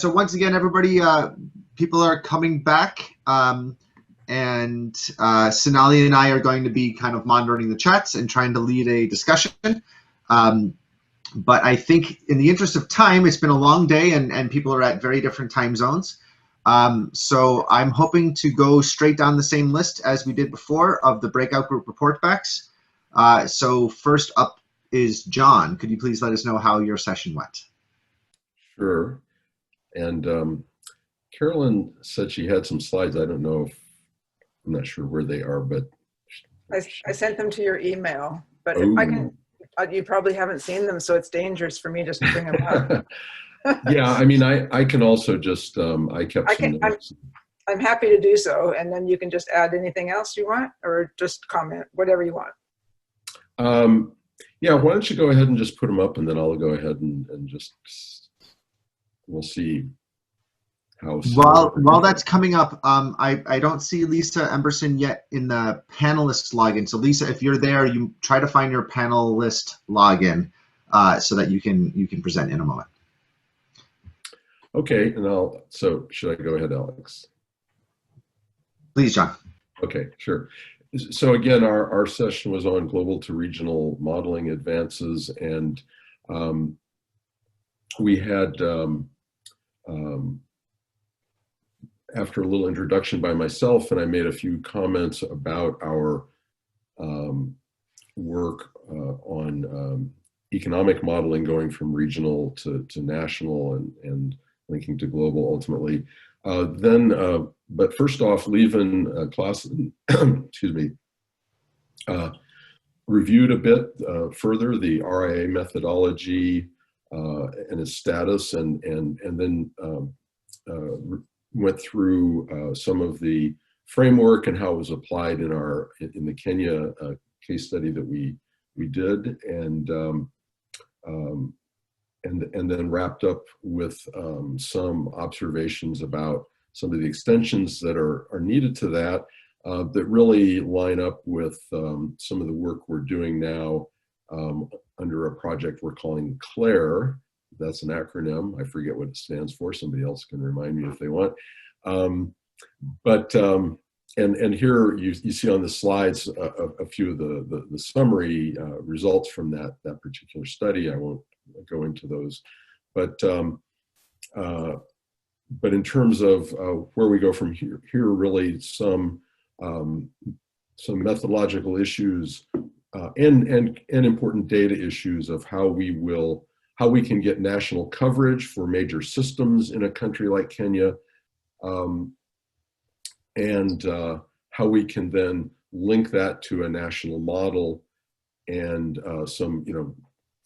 So once again, everybody, people are coming back, and Sonali and I are going to be kind of monitoring the chats and trying to lead a discussion. But I think in the interest of time, it's been a long day and people are at very different time zones. So I'm hoping to go straight down the same list as we did before of the breakout group report backs. So first up is John. Could you please let us know how your session went? Sure. And Carolyn said she had some slides. I don't know if, I'm not sure where they are, but. I sent them to your email, but Oh. if I can, you probably haven't seen them, so it's dangerous for me just to bring them up. Yeah, I mean, I can also just, I kept some notes. I'm happy to do so, and then you can just add anything else you want, or just comment, whatever you want. Yeah, why don't you go ahead and just put them up, and then I'll go ahead and just, we'll see how. While that's coming up, I don't see Lisa Emberson yet in the panelist login. So Lisa, if you're there, you try to find your panelist login so that you can present in a moment. Okay, and so should I go ahead, Alex? Please, John. Okay, sure. So again, our session was on global to regional modeling advances, and we had, after a little introduction by myself, and I made a few comments about our work on economic modeling going from regional to national and linking to global ultimately. But first off, Lieven Claassen, excuse me, reviewed a bit further the RIA methodology and its status, and then went through some of the framework and how it was applied in the Kenya case study that we did, and then wrapped up with some observations about some of the extensions that are needed to that that really line up with some of the work we're doing now under a project we're calling CLARE. That's an acronym. I forget what it stands for. Somebody else can remind me if they want. And here you see on the slides a few of the summary results from that particular study. I won't go into those, but in terms of where we go from here really some methodological issues and important data issues of how we can get national coverage for major systems in a country like Kenya, and how we can then link that to a national model, and some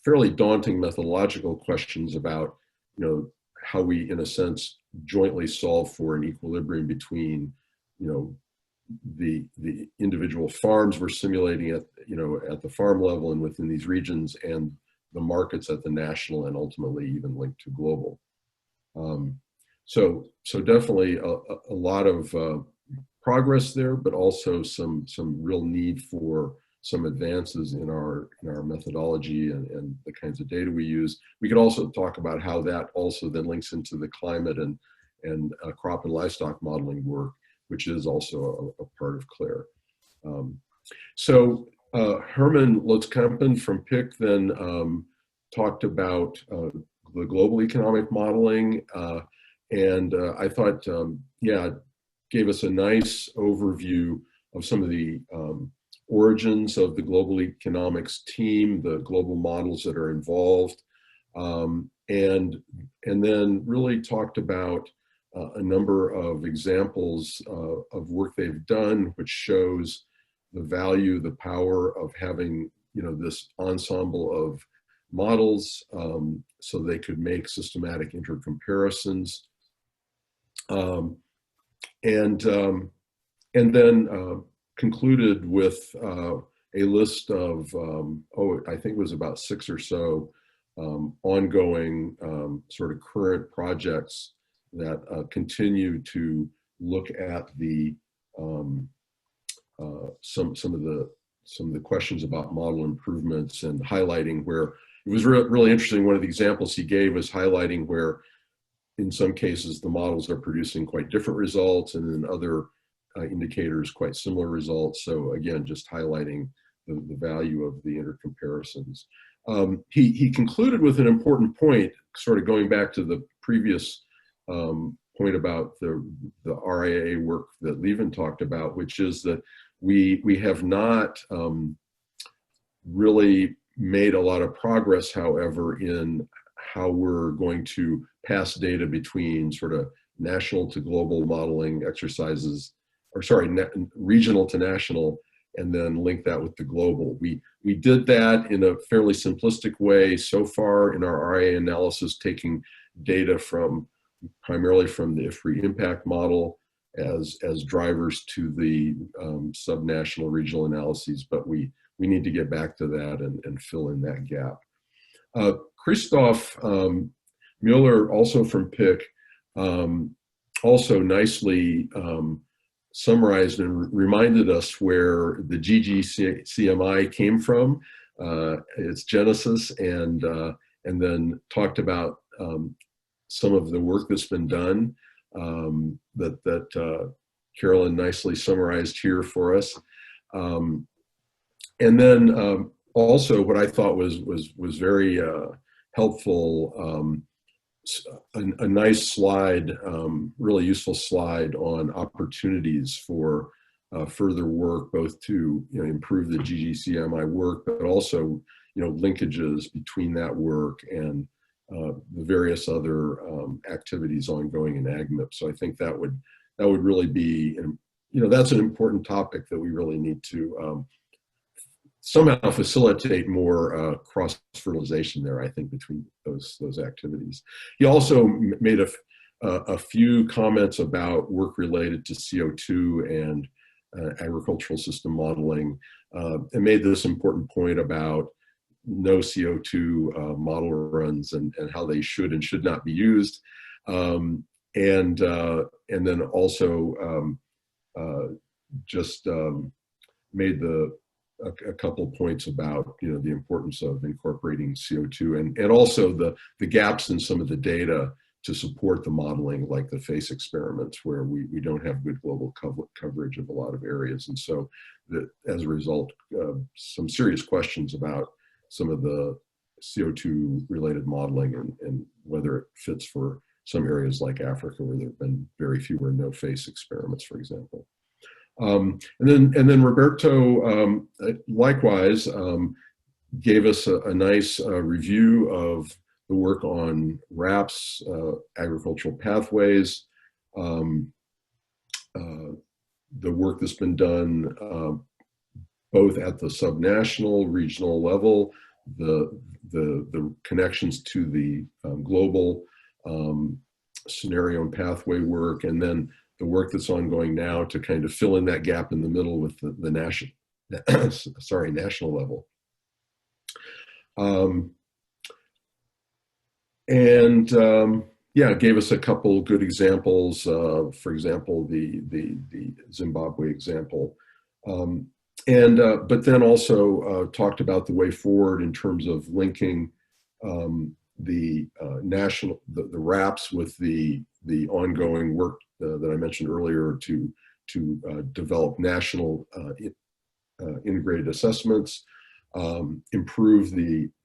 fairly daunting methodological questions about how we in a sense jointly solve for an equilibrium between the individual farms we're simulating at the farm level and within these regions, and the markets at the national and ultimately even linked to global. So definitely a lot of progress there, but also some real need for some advances in our methodology and the kinds of data we use. We could also talk about how that also then links into the climate and crop and livestock modeling work, which is also a part of CLARE. So Herman Lotzkampen from PIC then talked about the global economic modeling, and I thought, gave us a nice overview of some of the origins of the global economics team, the global models that are involved, and then really talked about a number of examples of work they've done, which shows the value, the power of having this ensemble of models, so they could make systematic intercomparisons, and then concluded with a list of I think it was about 6 or so ongoing sort of current projects that continue to look at the some of the questions about model improvements, and highlighting where it was really interesting. One of the examples he gave was highlighting where in some cases, the models are producing quite different results, and in other indicators, quite similar results. So again, just highlighting the value of the intercomparisons. He concluded with an important point, sort of going back to the previous point about the RIA work that Levin talked about, which is that we have not really made a lot of progress, however, in how we're going to pass data between sort of national to global modeling exercises, or sorry, regional to national, and then link that with the global. We did that in a fairly simplistic way so far in our RIA analysis, taking data primarily from the IFRI impact model as drivers to the subnational regional analyses, but we need to get back to that and fill in that gap. Christoph Mueller, also from PIC, also nicely summarized and reminded us where the GGCMI came from, its genesis, and then talked about some of the work that's been done that Carolyn nicely summarized here for us. And then also what I thought was very helpful, a nice slide, really useful slide on opportunities for further work, both to improve the GGCMI work, but also linkages between that work and the various other activities ongoing in AgMIP. So I think that would really be, that's an important topic that we really need to somehow facilitate more cross-fertilization there, I think, between those activities. He also made a few comments about work related to CO2 and agricultural system modeling, and made this important point about no CO2 model runs and how they should and should not be used. And then also just made a couple points about the importance of incorporating CO2 and also the gaps in some of the data to support the modeling, like the FACE experiments, where we don't have good global coverage of a lot of areas. And so as a result, some serious questions about some of the CO2 related modeling and whether it fits for some areas like Africa, where there have been very few or no FACE experiments, for example. And then Roberto likewise gave us a nice review of the work on RAPS, agricultural pathways, the work that's been done both at the subnational, regional level, the connections to the global scenario and pathway work, and then the work that's ongoing now to kind of fill in that gap in the middle with the national, national level. Yeah, gave us a couple good examples. For example, the Zimbabwe example, but then also talked about the way forward in terms of linking the RAPS with the ongoing work that I mentioned earlier to develop integrated assessments,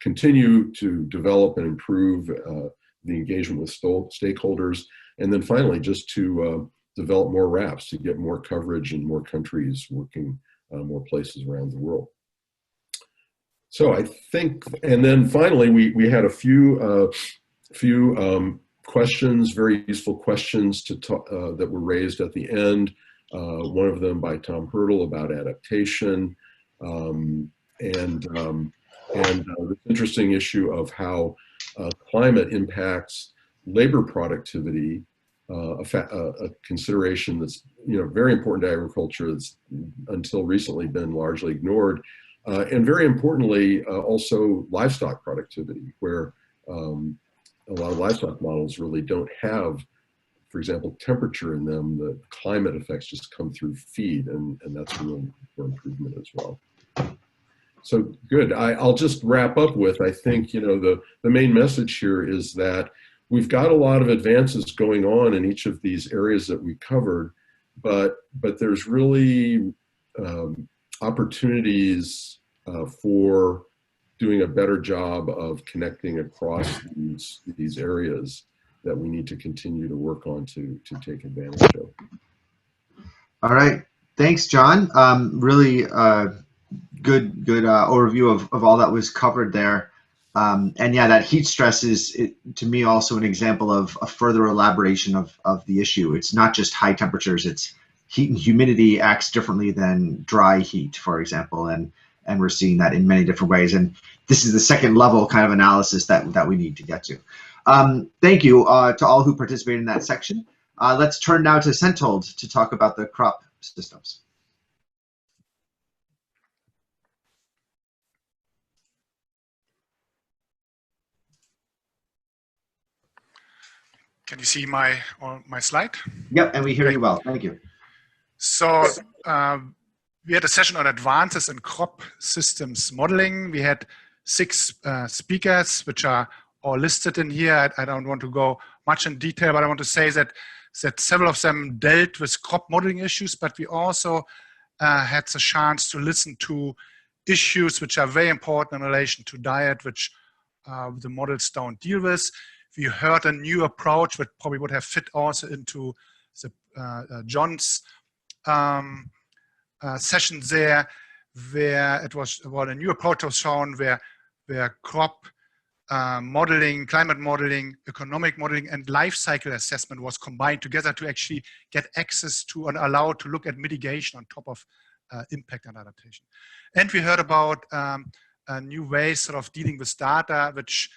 continue to develop and improve the engagement with stakeholders, and then finally just to develop more RAPS to get more coverage in more countries, working more places around the world. So I think, and then finally we had a few questions, very useful questions that were raised at the end. One of them by Tom Hurdle about adaptation, and this interesting issue of how climate impacts labor productivity, a consideration that's very important to agriculture that's until recently been largely ignored, and very importantly also livestock productivity, where a lot of livestock models really don't have, for example, temperature in them. The climate effects just come through feed, and that's room for improvement as well. So good. I'll just wrap up with, I think, the main message here is that we've got a lot of advances going on in each of these areas that we covered, but there's really opportunities for doing a better job of connecting across these areas that we need to continue to work on to take advantage of. All right, thanks, John. Really good overview of all that was covered there. And yeah, that heat stress is, to me, also an example of a further elaboration of the issue. It's not just high temperatures, it's heat and humidity acts differently than dry heat, for example, and we're seeing that in many different ways. And this is the second level kind of analysis that we need to get to. Thank you to all who participated in that section. Let's turn now to Sentold to talk about the crop systems. Can you see my slide? Yep, and we hear you well. Thank you. So we had a session on advances in crop systems modeling. We had 6 speakers, which are all listed in here. I don't want to go much in detail, but I want to say that several of them dealt with crop modeling issues, but we also had the chance to listen to issues which are very important in relation to diet, which the models don't deal with. We heard a new approach that probably would have fit also into the John's session there, where it was a new approach was shown where crop modeling, climate modeling, economic modeling, and life cycle assessment was combined together to actually get access to and allow to look at mitigation on top of impact and adaptation. And we heard about new ways sort of dealing with data, which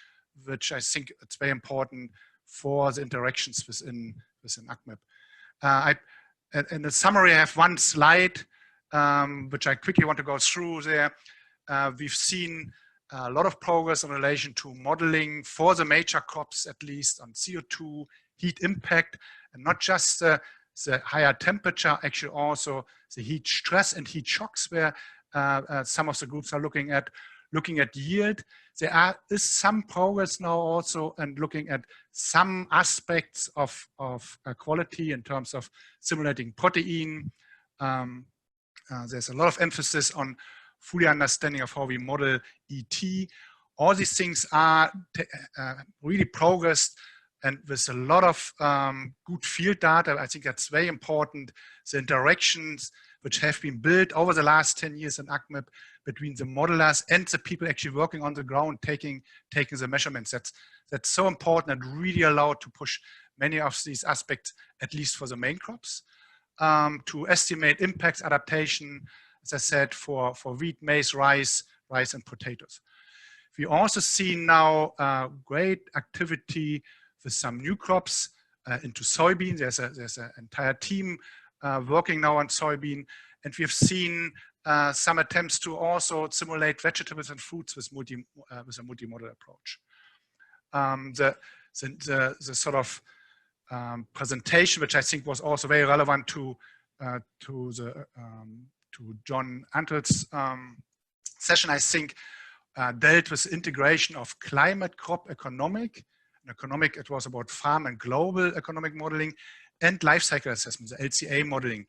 I think it's very important for the interactions within AgMIP. In the summary, I have one slide, which I quickly want to go through there. We've seen a lot of progress in relation to modeling for the major crops, at least on CO2, heat impact, and not just the higher temperature, actually also the heat stress and heat shocks, where some of the groups are looking at yield. There is some progress now also and looking at some aspects of quality in terms of simulating protein. There's a lot of emphasis on fully understanding of how we model ET. All these things are really progressed, and with a lot of good field data. I think that's very important. The interactions which have been built over the last 10 years in AgMIP between the modelers and the people actually working on the ground, taking the measurements. That's so important and really allowed to push many of these aspects, at least for the main crops, to estimate impacts, adaptation, as I said, for wheat, maize, rice, and potatoes. We also see now great activity with some new crops into soybean. There's an entire team working now on soybean, and we have seen some attempts to also simulate vegetables and fruits with a multi-model approach. The sort of presentation, which I think was also very relevant to John Antle's session, I think, dealt with integration of climate, crop, economic. In economic, it was about farm and global economic modeling, and life cycle assessment, the LCA modeling,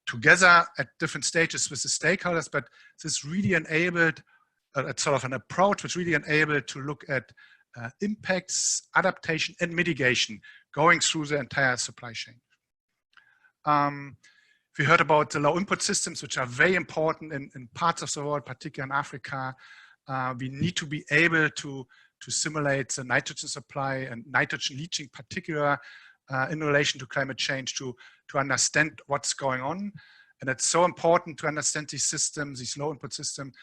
together at different stages with the stakeholders. But this really enabled sort of an approach which really enabled to look at impacts, adaptation, and mitigation going through the entire supply chain. We heard about the low input systems, which are very important in parts of the world, particularly in Africa. We need to be able to simulate the nitrogen supply and nitrogen leaching, particular in relation to climate change, to understand what's going on. And it's so important to understand these systems, these low input systems,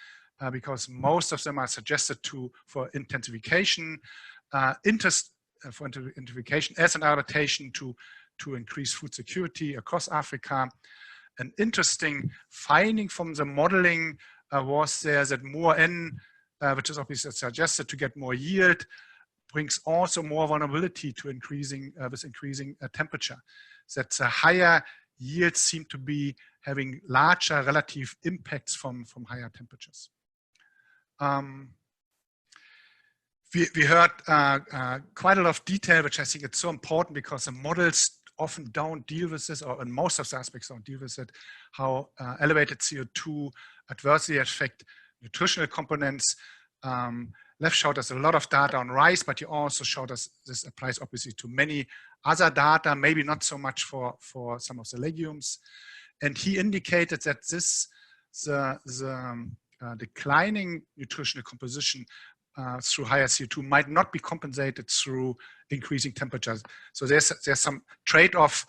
because most of them are suggested for intensification, intensification as an adaptation to increase food security across Africa. An interesting finding from the modeling was there that more N, which is obviously suggested to get more yield, brings also more vulnerability to increasing temperature. That higher yields seem to be having larger relative impacts from higher temperatures. We heard quite a lot of detail, which I think it's so important because the models often don't deal with this, or in most of the aspects don't deal with it, how elevated CO2 adversely affect nutritional components. Lev showed us a lot of data on rice, but he also showed us this applies obviously to many other data, maybe not so much for some of the legumes. And he indicated that the declining nutritional composition through higher CO2 might not be compensated through increasing temperatures. So there's some trade-off,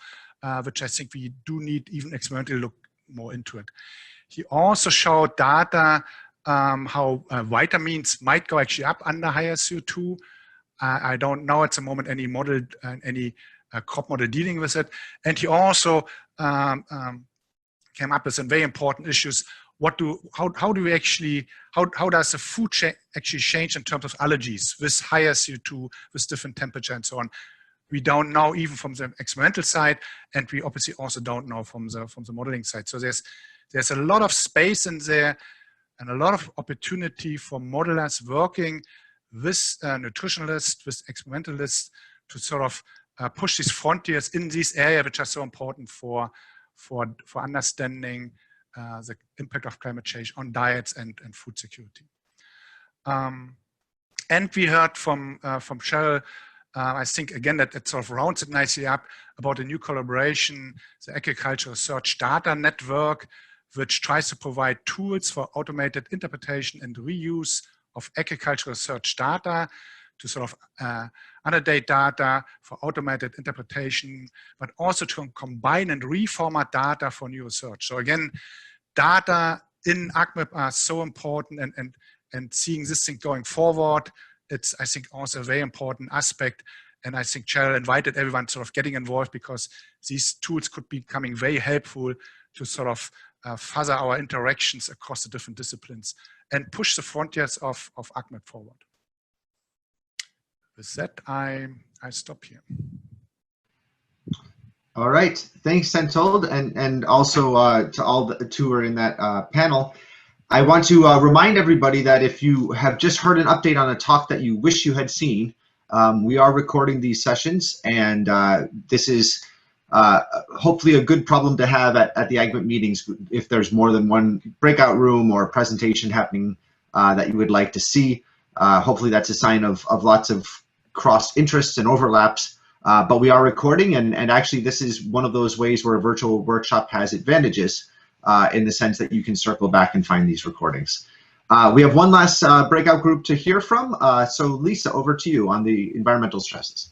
which I think we do need even experimentally look more into it. He also showed data how vitamins might go actually up under higher CO2. I don't know at the moment any model, any crop model dealing with it. And he also came up with some very important issues. How do we actually, how does the food actually change in terms of allergies with higher CO2, with different temperature and so on? We don't know even from the experimental side, and we obviously also don't know from the modeling side. So there's a lot of space in there and a lot of opportunity for modelers working with nutritionalists, with experimentalists to sort of push these frontiers in these areas which are so important for understanding the impact of climate change on diets and food security. And we heard from Cheryl, I think again that it sort of rounds it nicely up, about a new collaboration, the Agriculture Research Data Network, which tries to provide tools for automated interpretation and reuse of agricultural research data to sort of annotate data for automated interpretation, but also to combine and reformat data for new research. So again, data in AgMIP are so important, and seeing this thing going forward, it's, I think, also a very important aspect. And I think Cheryl invited everyone sort of getting involved, because these tools could be becoming very helpful to sort of further our interactions across the different disciplines and push the frontiers of AgMIP forward. With that, I stop here. All right, thanks, Sentold, and also to all the who are in that panel. I want to remind everybody that if you have just heard an update on a talk that you wish you had seen, we are recording these sessions, and this is hopefully a good problem to have at the AgMIP meetings if there's more than one breakout room or presentation happening that you would like to see. Hopefully that's a sign of lots of cross interests and overlaps, but we are recording, and actually this is one of those ways where a virtual workshop has advantages in the sense that you can circle back and find these recordings. We have one last breakout group to hear from, so Lisa, over to you on the environmental stresses.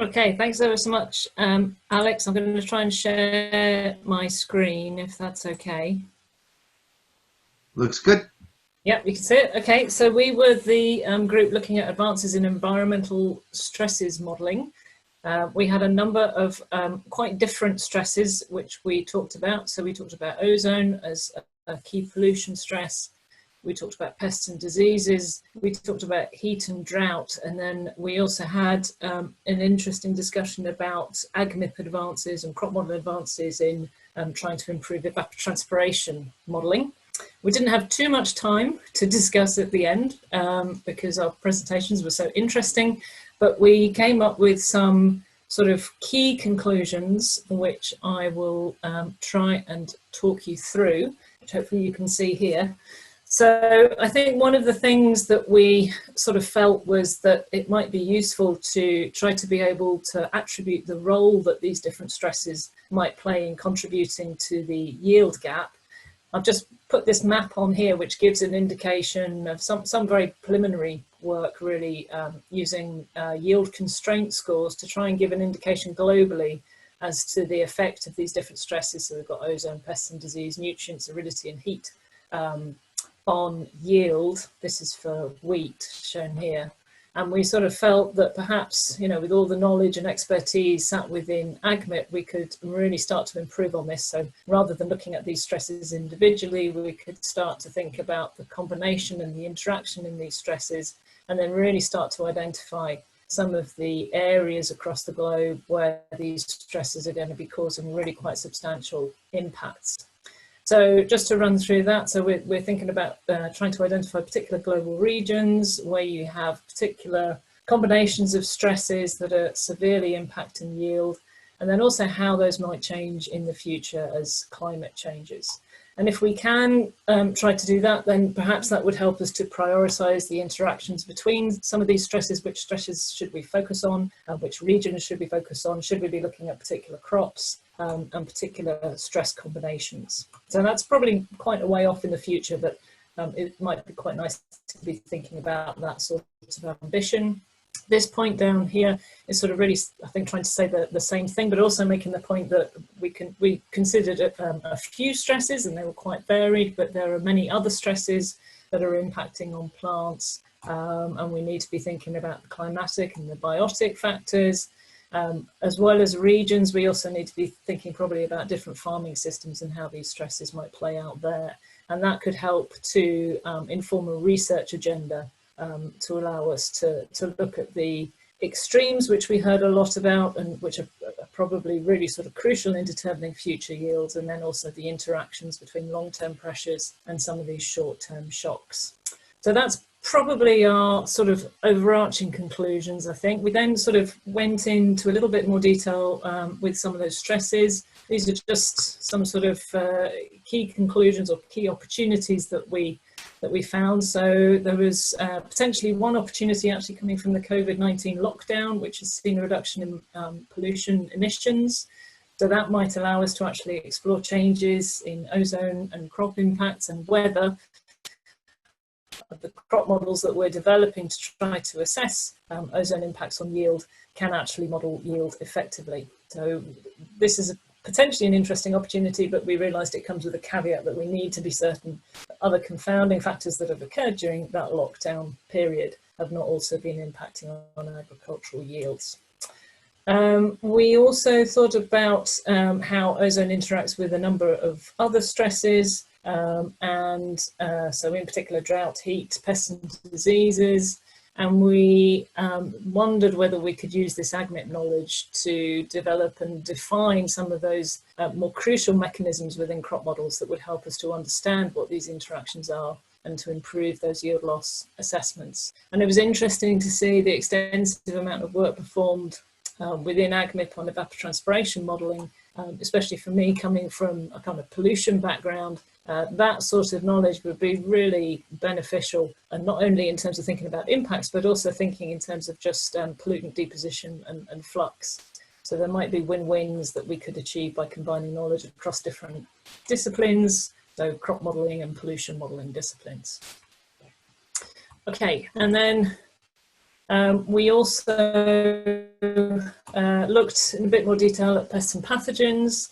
Okay, thanks ever so much, Alex. I'm going to try and share my screen, if that's okay. Looks good. Yep, you can see it. Okay, so we were the group looking at advances in environmental stresses modelling. We had a number of quite different stresses which we talked about. So we talked about ozone as a key pollution stress. We talked about pests and diseases. We talked about heat and drought. And then we also had an interesting discussion about AgMIP advances and crop model advances in trying to improve evapotranspiration modelling. We didn't have too much time to discuss at the end because our presentations were so interesting, but we came up with some sort of key conclusions, which I will try and talk you through, which hopefully you can see here. So I think one of the things that we sort of felt was that it might be useful to try to be able to attribute the role that these different stresses might play in contributing to the yield gap. I've just put this map on here, which gives an indication of some very preliminary work, really, using yield constraint scores to try and give an indication globally as to the effect of these different stresses. So we've got ozone, pests and disease, nutrients, aridity and heat on yield. This is for wheat shown here. And we sort of felt that perhaps, you know, with all the knowledge and expertise sat within AgMIP, we could really start to improve on this. So rather than looking at these stresses individually, we could start to think about the combination and the interaction in these stresses, and then really start to identify some of the areas across the globe where these stresses are going to be causing really quite substantial impacts. So just to run through that, so we're thinking about trying to identify particular global regions where you have particular combinations of stresses that are severely impacting yield, and then also how those might change in the future as climate changes. And if we can try to do that, then perhaps that would help us to prioritize the interactions between some of these stresses. Which stresses should we focus on? Which regions should we focus on? Should we be looking at particular crops and particular stress combinations? So that's probably quite a way off in the future, but it might be quite nice to be thinking about that sort of ambition. This point down here is sort of really, I think, trying to say the same thing, but also making the point that we considered a few stresses and they were quite varied, but there are many other stresses that are impacting on plants, and we need to be thinking about the climatic and the biotic factors, as well as regions. We also need to be thinking probably about different farming systems and how these stresses might play out there, and that could help to inform a research agenda to allow us to look at the extremes, which we heard a lot about and which are probably really sort of crucial in determining future yields, and then also the interactions between long-term pressures and some of these short-term shocks. So that's probably our sort of overarching conclusions, I think. We then sort of went into a little bit more detail with some of those stresses. These are just some sort of key conclusions or key opportunities that we found. So there was potentially one opportunity actually coming from the COVID-19 lockdown, which has seen a reduction in pollution emissions. So that might allow us to actually explore changes in ozone and crop impacts, and whether the crop models that we're developing to try to assess ozone impacts on yield can actually model yield effectively. So this is potentially an interesting opportunity, but we realised it comes with a caveat that we need to be certain that other confounding factors that have occurred during that lockdown period have not also been impacting on agricultural yields. We also thought about how ozone interacts with a number of other stresses, so in particular drought, heat, pests and diseases. And we wondered whether we could use this AgMIP knowledge to develop and define some of those more crucial mechanisms within crop models that would help us to understand what these interactions are and to improve those yield loss assessments. And it was interesting to see the extensive amount of work performed within AgMIP on evapotranspiration modelling, especially for me coming from a kind of pollution background. That sort of knowledge would be really beneficial, and not only in terms of thinking about impacts, but also thinking in terms of just pollutant deposition and flux. So there might be win-wins that we could achieve by combining knowledge across different disciplines, so crop modelling and pollution modelling disciplines. Okay, and then we also looked in a bit more detail at pests and pathogens,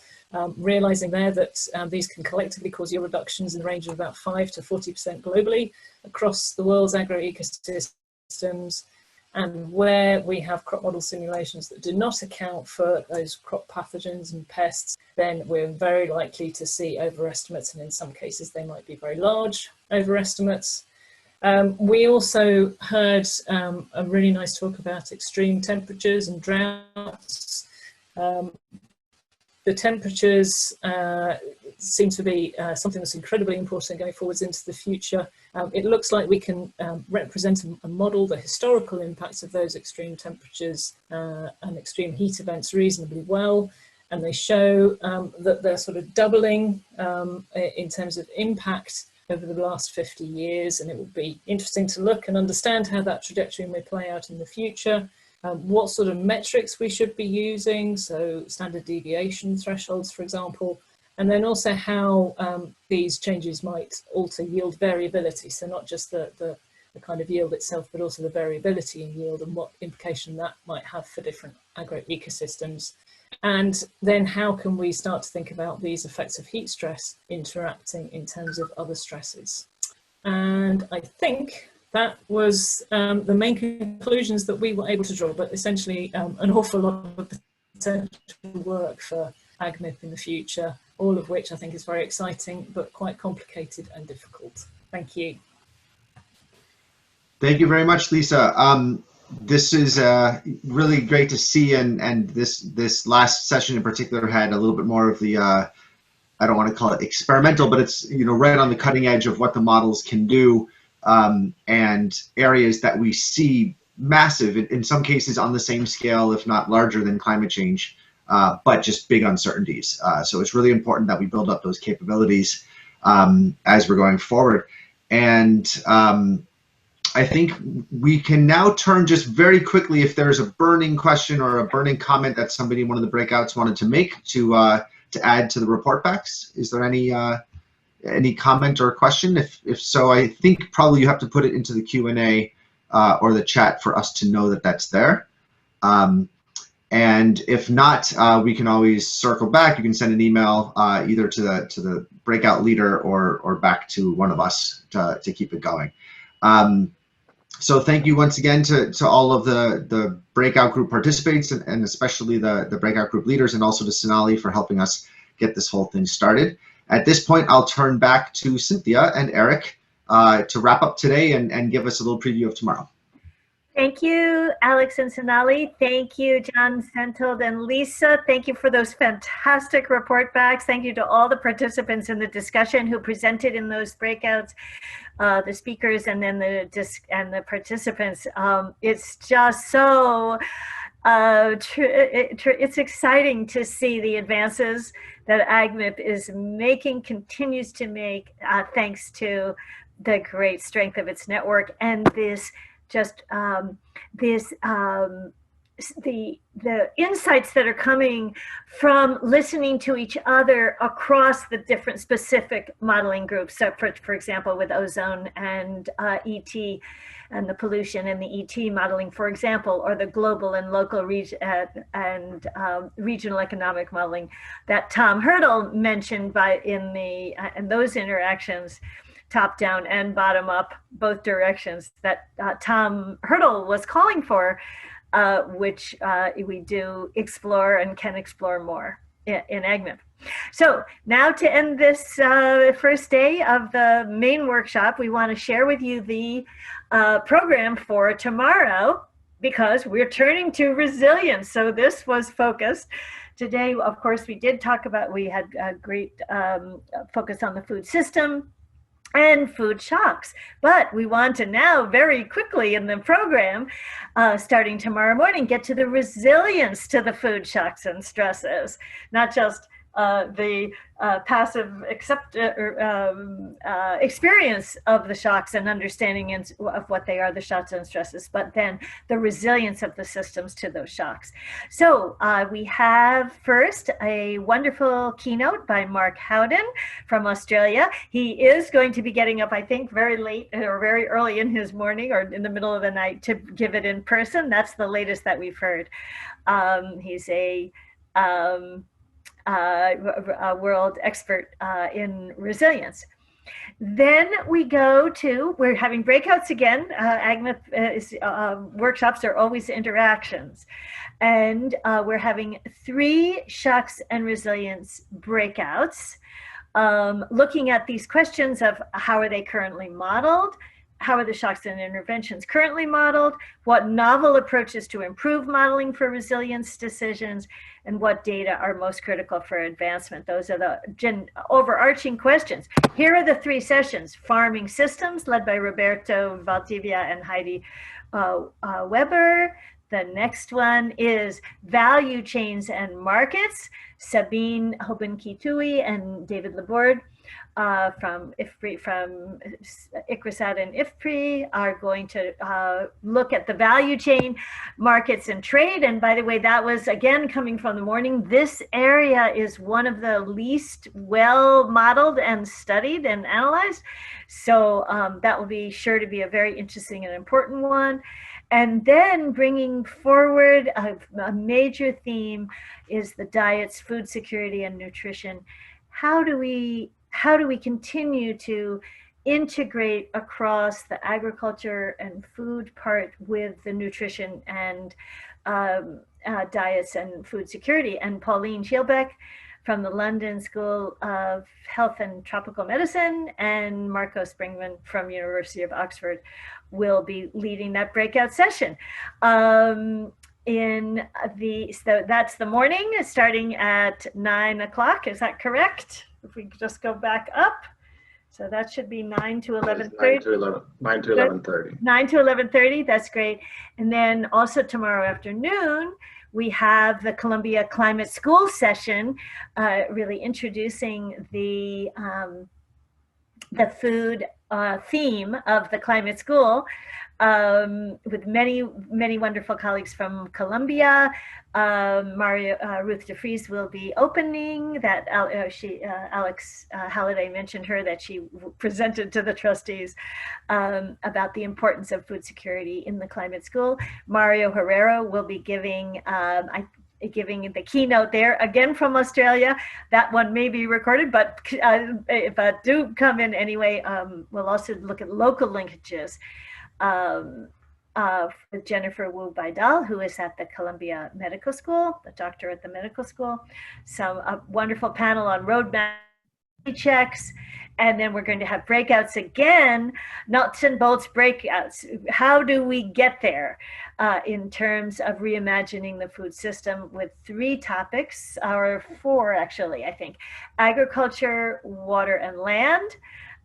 realising there that these can collectively cause yield reductions in the range of about 5 to 40% globally across the world's agro-ecosystems. And where we have crop model simulations that do not account for those crop pathogens and pests, then we're very likely to see overestimates, and in some cases they might be very large overestimates. We also heard a really nice talk about extreme temperatures and droughts. The temperatures seem to be something that's incredibly important going forwards into the future. It looks like we can represent and model the historical impacts of those extreme temperatures and extreme heat events reasonably well. And they show that they're sort of doubling in terms of impact over the last 50 years. And it will be interesting to look and understand how that trajectory may play out in the future. What sort of metrics we should be using, so standard deviation thresholds, for example, and then also how these changes might alter yield variability. So not just the kind of yield itself, but also the variability in yield and what implication that might have for different agro-ecosystems. And then how can we start to think about these effects of heat stress interacting in terms of other stresses? And I think that was the main conclusions that we were able to draw, but essentially an awful lot of potential work for AgMIP in the future, all of which I think is very exciting, but quite complicated and difficult. Thank you. Thank you very much, Lisa. This is really great to see, and this last session in particular had a little bit more of the I don't want to call it experimental, but it's, you know, right on the cutting edge of what the models can do, and areas that we see massive, in some cases on the same scale, if not larger than climate change, but just big uncertainties. So it's really important that we build up those capabilities as we're going forward. And I think we can now turn just very quickly, if there's a burning question or a burning comment that somebody in one of the breakouts wanted to make to add to the report backs. Is there any comment or question? If so, I think probably you have to put it into the Q&A or the chat for us to know that that's there. And if not, we can always circle back. You can send an email either to the breakout leader or back to one of us to keep it going. So thank you once again to all of the breakout group participants, and especially the breakout group leaders, and also to Sonali for helping us get this whole thing started. At this point, I'll turn back to Cynthia and Eric to wrap up today and give us a little preview of tomorrow. Thank you, Alex and Sonali. Thank you, John, Sentild, and Lisa. Thank you for those fantastic report backs. Thank you to all the participants in the discussion who presented in those breakouts, the speakers, and then the participants. It's just so it's exciting to see the advances that AgMIP is making, continues to make, thanks to the great strength of its network and this just the insights that are coming from listening to each other across the different specific modeling groups. So for example, with ozone and ET and the pollution and the ET modeling, for example, or the global and local regional economic modeling that Tom Hurdle mentioned in those interactions, top down and bottom up, both directions, that Tom Hurdle was calling for, which we do explore and can explore more in AgMIP. So now, to end this first day of the main workshop, we want to share with you the program for tomorrow, because we're turning to resilience. So this was focused. Today, of course, we had a great focus on the food system and food shocks. But we want to now very quickly in the program, starting tomorrow morning, get to the resilience to the food shocks and stresses, not just the passive experience of the shocks and understanding of what they are, the shocks and stresses, but then the resilience of the systems to those shocks. So we have first a wonderful keynote by Mark Howden from Australia. He is going to be getting up, I think, very late or very early in his morning or in the middle of the night to give it in person. That's the latest that we've heard. He's a world expert in resilience. Then we we're having breakouts again. AgMIP workshops are always interactions. And we're having 3 shocks and resilience breakouts, looking at these questions of how are they currently modeled, how are the shocks and interventions currently modeled, what novel approaches to improve modeling for resilience decisions, and what data are most critical for advancement. Those are the overarching questions. Here are the 3 sessions: farming systems, led by Roberto Valdivia and Heidi Weber. The next one is value chains and markets. Sabine Hoban-Kitui and David Laborde from ICRISAT and IFPRI are going to look at the value chain, markets, and trade. And by the way, that was again coming from the morning. This area is one of the least well modeled and studied and analyzed. So that will be sure to be a very interesting and important one. And then bringing forward a major theme is the diets, food security, and nutrition. How do we continue to integrate across the agriculture and food part with the nutrition and diets and food security? And Pauline Schielbeck from the London School of Health and Tropical Medicine and Marco Springman from University of Oxford will be leading that breakout session. So that's the morning, starting at 9 o'clock. Is that correct? if we just go back up. So that should be 9 to 11:30. 9 to 11:30. 9 to 11:30, that's great. And then also tomorrow afternoon, we have the Columbia Climate School session, really introducing the food theme of the climate school, with many wonderful colleagues from Columbia. Ruth DeFries will be opening that. Alex Halliday mentioned her, that she presented to the trustees about the importance of food security in the climate school. Mario Herrera will be giving the keynote there, again from Australia. That one may be recorded, but do come in anyway. We'll also look at local linkages with Jennifer Wu Baidal, who is at the Columbia Medical School, the doctor at the medical school. A wonderful panel on roadmap checks. And then we're going to have breakouts again, nuts and bolts breakouts. How do we get there in terms of reimagining the food system, with 3 topics, or 4 actually, I think. Agriculture, water, and land.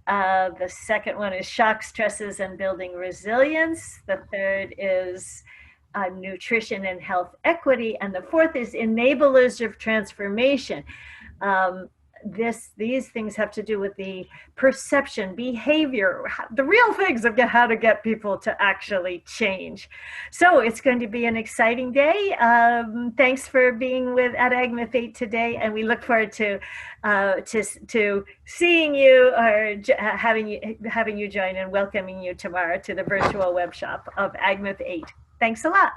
The second one is shock, stresses, and building resilience. The third is nutrition and health equity. And the fourth is enablers of transformation. These things have to do with the perception, behavior, the real things of how to get people to actually change. So it's going to be an exciting day. Thanks for being at AgMIP8 today, and we look forward to seeing you, or having you join, and welcoming you tomorrow to the virtual web shop of AgMIP8. Thanks a lot.